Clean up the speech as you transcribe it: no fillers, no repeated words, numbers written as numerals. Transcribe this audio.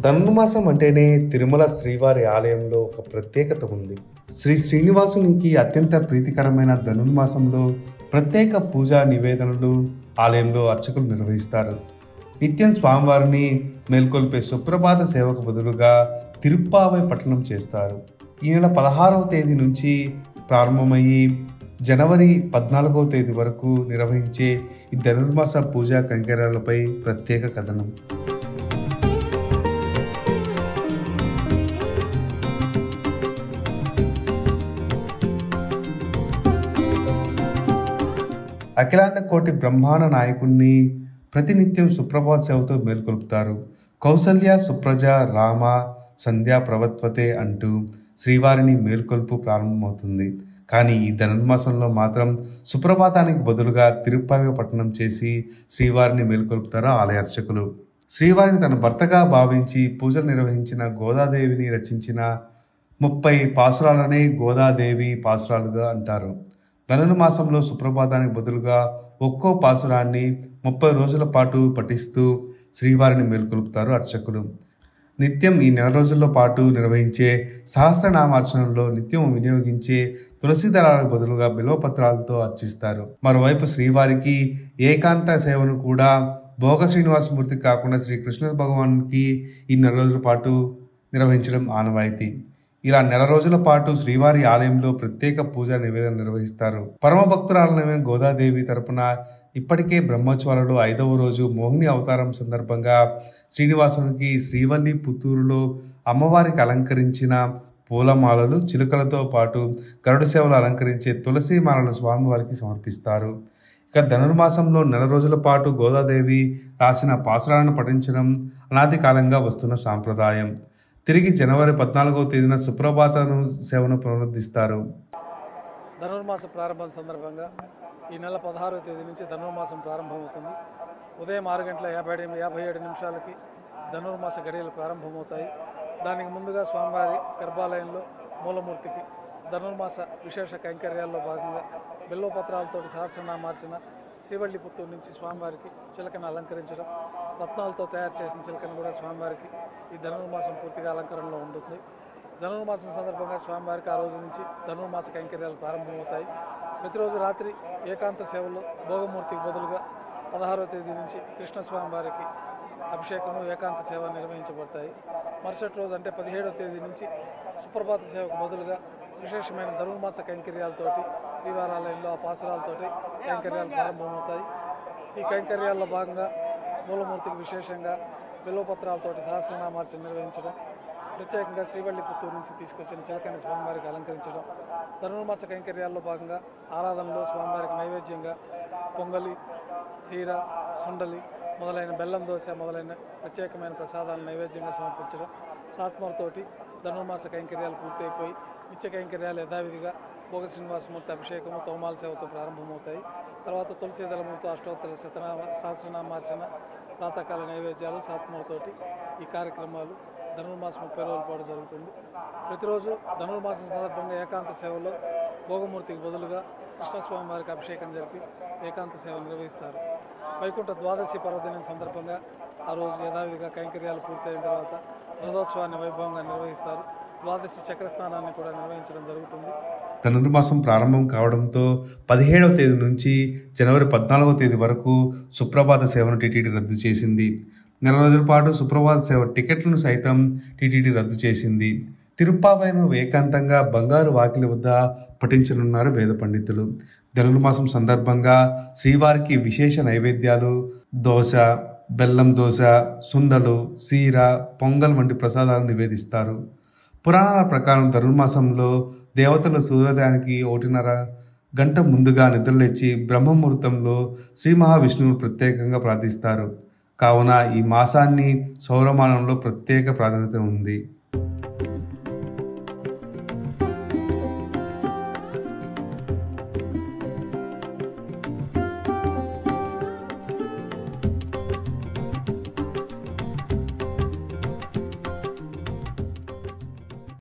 ధనుర్మాసం అంటేనే తిరుమల శ్రీవారి ఆలయంలో ఒక ప్రత్యేకత ఉంది. శ్రీ శ్రీనివాసునికి అత్యంత ప్రీతికరమైన ధనుర్మాసంలో ప్రత్యేక పూజా నివేదనలు ఆలయంలో అర్చకులు నిర్వహిస్తారు. నిత్యం స్వామివారిని మేల్కొల్పే సుప్రభాత సేవకు బదులుగా తిరుప్పావై పఠనం చేస్తారు. ఈ నెల 16వ తేదీ నుంచి ప్రారంభమయ్యి జనవరి 14వ తేదీ వరకు నిర్వహించే ఈ ధనుర్మాస పూజా కైంకర్యాలపై ప్రత్యేక కథనం. అఖిలాండ కోటి బ్రహ్మాండ నాయకుణ్ణి ప్రతినిత్యం సుప్రభాత సేవతో మేల్కొల్పుతారు. కౌసల్య సుప్రజ రామ సంధ్యా ప్రవర్తతే అంటూ శ్రీవారిని మేల్కొల్పు ప్రారంభమవుతుంది. కానీ ఈ ధనుర్మాసంలో మాత్రం సుప్రభాతానికి బదులుగా తిరుప్పావై పఠనం చేసి శ్రీవారిని మేల్కొల్పుతారు ఆలయ అర్చకులు. శ్రీవారిని తన భర్తగా భావించి పూజలు నిర్వహించిన గోదాదేవిని రచించిన 30 పాసురాలనే గోదాదేవి పాసురాలుగా అంటారు. ధనుర్మాసంలో సుప్రభాతానికి బదులుగా ఒక్కో పాసురాన్ని 30 రోజుల పాటు పఠిస్తూ శ్రీవారిని మేల్కొల్పుతారు అర్చకులు. నిత్యం ఈ నెల రోజుల పాటు నిర్వహించే సహస్రనామార్చనలో నిత్యం వినియోగించే తులసి దళాలకు బదులుగా బిల్వపత్రాలతో అర్చిస్తారు. మరోవైపు శ్రీవారికి ఏకాంత సేవను కూడా భోగ శ్రీనివాసమూర్తి కాకుండా శ్రీకృష్ణ భగవానికి ఈ నెల రోజుల పాటు నిర్వహించడం ఆనవాయితీ. ఇలా నెల రోజుల పాటు శ్రీవారి ఆలయంలో ప్రత్యేక పూజా నివేదన నిర్వహిస్తారు. పరమ భక్తురాలైన గోదాదేవి తరపున ఇప్పటికే బ్రహ్మోత్సవాలలో 5వ రోజు మోహిని అవతారం సందర్భంగా శ్రీనివాసునికి శ్రీవల్లి పుత్తూరులో అమ్మవారికి అలంకరించిన పూలమాలలు, చిలుకలతో పాటు గరుడ సేవలు అలంకరించే తులసి మాలలు స్వామివారికి సమర్పిస్తారు. ఇక ధనుర్మాసంలో నెల రోజుల పాటు గోదాదేవి రాసిన పాసురాలను పఠించడం అనాది కాలంగా వస్తున్న సాంప్రదాయం. తిరిగి జనవరి 14వ తేదీన సుప్రభాత సేవను పునరుద్ధరిస్తారు. ధనుర్మాసం ప్రారంభం సందర్భంగా ఈ నెల 16వ తేదీ నుంచి ధనుర్మాసం ప్రారంభమవుతుంది. ఉదయం 6 గంటల 57 నిమిషాలకి ధనుర్మాస గడియలు ప్రారంభమవుతాయి. దానికి ముందుగా స్వామివారి గర్భాలయంలో మూలమూర్తికి ధనుర్మాస విశేష కైంకర్యాల్లో భాగంగా బిల్వపత్రాలతో సహస్రనామార్చన, శ్రీవల్లి పుత్తూరు నుంచి స్వామివారికి చిలకను అలంకరించడం, రత్నాలతో తయారు చేసిన చిలకను కూడా స్వామివారికి ఈ ధనుర్మాసం పూర్తిగా అలంకరణలో ఉంటుంది. ధనుర్మాసం సందర్భంగా స్వామివారికి ఆ రోజు నుంచి ధనుర్మాస కైంకర్యాలు ప్రారంభమవుతాయి. ప్రతిరోజు రాత్రి ఏకాంత సేవలో భోగమూర్తికి బదులుగా 16వ తేదీ నుంచి కృష్ణస్వామి వారికి అభిషేకము, ఏకాంత సేవ నిర్వహించబడతాయి. మరుసటి రోజు అంటే 17వ తేదీ నుంచి సుప్రభాత సేవకు బదులుగా విశేషమైన ధనుర్మాస కైంకర్యాలతోటి శ్రీవారాలయంలో ఆ పాసురాలతోటి కైంకర్యాలు ప్రారంభమవుతాయి. ఈ కైంకర్యాల్లో భాగంగా మూలమూర్తికి విశేషంగా బిల్వపత్రాలతోటి సహస్రనామార్చన నిర్వహించడం, ప్రత్యేకంగా శ్రీవల్లి పుత్తూరు నుంచి తీసుకొచ్చిన చిలకని స్వామివారికి అలంకరించడం, ధనుర్మాస కైంకర్యాల్లో భాగంగా ఆరాధనలో స్వామివారికి నైవేద్యంగా పొంగలి, సీర, సుండలి మొదలైన బెల్లం దోశ మొదలైన ప్రత్యేకమైన ప్రసాదాలను నైవేద్యంగా సమర్పించడం, సాత్మలతోటి ధనుర్మాస కైంకర్యాలు పూర్తయిపోయి నిత్య కైంకర్యాలు యథావిధిగా భోగ శ్రీనివాసమూర్తి అభిషేకము, తోమాల సేవతో ప్రారంభమవుతాయి. తర్వాత తులసి దళములతో అష్టోత్తర సహస్రనామార్చన, ప్రాతకాల నైవేద్యాలు, సాత్మలతోటి ఈ కార్యక్రమాలు ధనుర్మాసం 30 రోజుల పాటు జరుగుతుంది. ప్రతిరోజు ధనుర్మాసం సందర్భంగా ఏకాంత సేవలో భోగమూర్తికి బదులుగా కృష్ణస్వామి వారికి అభిషేకం జరిపి ఏకాంత సేవ నిర్వహిస్తారు. వైకుంఠ ద్వాదశి పర్వదినం సందర్భంగా ఆ రోజు యథావిధిగా కైంకర్యాలు పూర్తయిన తర్వాత రథోత్సవాన్ని వైభవంగా నిర్వహిస్తారు. ద్వాదశి చక్రస్నానాన్ని కూడా నిర్వహించడం జరుగుతుంది. ధనుర్మాసం ప్రారంభం కావడంతో 17వ తేదీ నుంచి జనవరి 14వ తేదీ వరకు సుప్రభాత సేవను టీటీడీ రద్దు చేసింది. నెల రోజుల పాటు సుప్రభాత సేవ టికెట్లను సైతం టీటీడీ రద్దు చేసింది. తిరుప్పావైను ఏకాంతంగా బంగారు వాకిలి వద్ద పఠించనున్నారు వేద పండితులు. ధనుర్మాసం సందర్భంగా శ్రీవారికి విశేష నైవేద్యాలు, దోశ, బెల్లం దోశ, సుండలు, సీర, పొంగల్ వంటి ప్రసాదాలు నివేదిస్తారు. పురాణాల ప్రకారం ధనుర్మాసంలో దేవతలు సూర్యోదయానికి 1:30 గంట ముందుగా నిద్రలేచి బ్రహ్మముహూర్తంలో శ్రీ మహావిష్ణువును ప్రత్యేకంగా ప్రార్థిస్తారు. కావున ఈ మాసాన్ని సౌరమానంలో ప్రత్యేక ప్రాధాన్యత ఉంది.